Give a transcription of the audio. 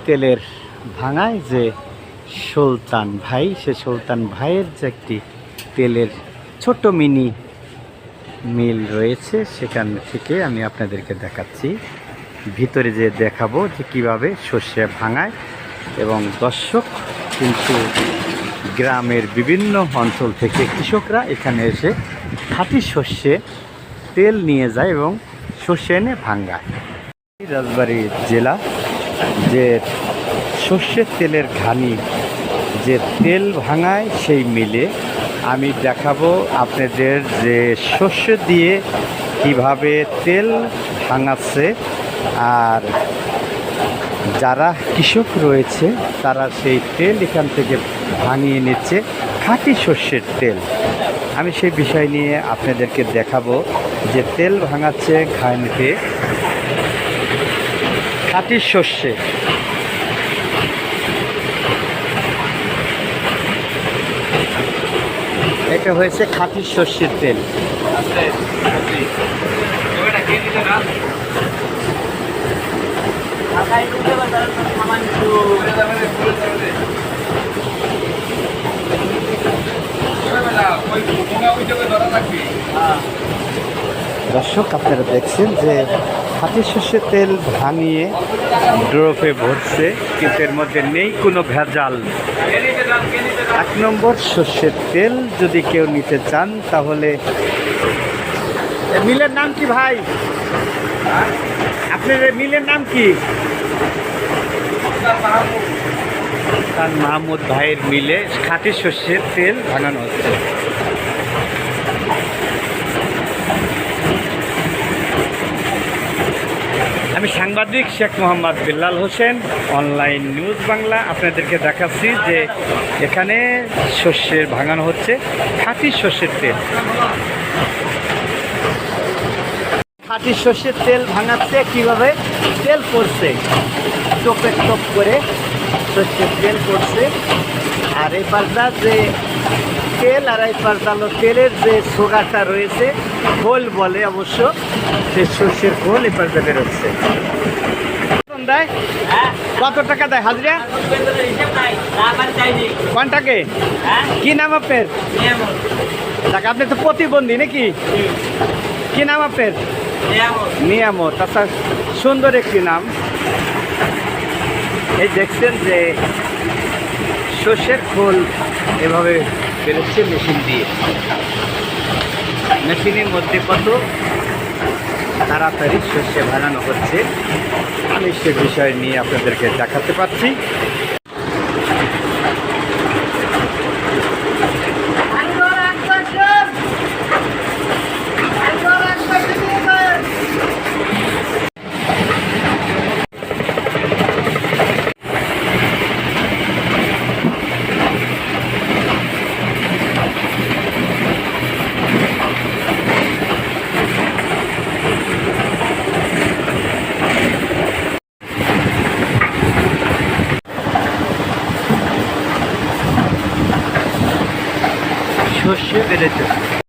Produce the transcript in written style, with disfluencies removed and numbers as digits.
তেলের ভাঙায় যে সুলতান ভাই, সে সুলতান ভাইয়ের যে একটি তেলের ছোট মিনি মিল রয়েছে, সেখান থেকে আমি আপনাদেরকে দেখাচ্ছি। ভিতরে যে দেখাবো যে কীভাবে সর্ষে ভাঙায়, এবং দর্শক কিন্তু গ্রামের বিভিন্ন অঞ্চল থেকে কৃষকরা এখানে এসে খাঁটি সর্ষে তেল নিয়ে যায় এবং সর্ষে এনে ভাঙায়। রাজবাড়ী জেলা যে সর্ষের তেলের ঘানি যে তেল ভাঙায়, সেই মিলে আমি দেখাবো আপনাদের যে সর্ষে দিয়ে কিভাবে তেল ভাঙাচ্ছে। আর যারা কৃষক রয়েছে তারা সেই তেল এখান থেকে ভাঙিয়ে নিচ্ছে, খাঁটি সর্ষের তেল। আমি সেই বিষয় নিয়ে আপনাদেরকে দেখাবো যে তেল ভাঙাচ্ছে ঘানিতে খাঁটি সর্ষে। এটা হয়েছে খাঁটি সর্ষের তেল। দর্শক আপনারা দেখছেন যে খাঁটি সর্ষের তেল ভাঙিয়ে ড্রপে ভরছে, কিন্তু এর মধ্যে নেই কোনো ভেজাল। 1 নম্বর সর্ষের তেল যদি কেউ নিতে চান তাহলে মিলের নাম কি ভাই? আপনার মিলের নাম কি? তার মাহমুদ ভাইয়ের মিলে খাঁটি সর্ষের তেল ভাঙানো হচ্ছে। আমি সাংবাদিক শেখ মোহাম্মদ বিল্লাল হোসেন, অনলাইন নিউজ বাংলা। আপনাদেরকে দেখাচ্ছি যে এখানে সর্ষের ভাঙানো হচ্ছে খাঁটি সর্ষের তেল। খাঁটি সর্ষের তেল ভাঙাচ্ছে, কীভাবে তেল পড়ছে, টোপে টোপ করে সর্ষের তেল পড়ছে। আর এই পাশটা যে তেল, আর এই পাশটা তেলের যে সোগাটা রয়েছে, খোল বলে অবশ্য, সেই সর্ষের খোল এই পাশটা বেরোচ্ছে। দেয় কত টাকা দেয় হাজিরা? কোনটাকে? কি নাম আপনার? টাকা আপনি তো প্রতিবন্ধী নাকি? কি নাম আপনার? নিয়ামত। আচ্ছা, সুন্দর একটি নাম। এই দেখছেন যে সর্ষের খোল এভাবে বেরোচ্ছে মেশিন দিয়ে। মেশিনের মধ্যে কত তাড়াতাড়ি সর্ষে ভাঙানো হচ্ছে, আমি সে বিষয় নিয়ে আপনাদেরকে দেখাতে পারছি। সর্ষে বেড়েছে।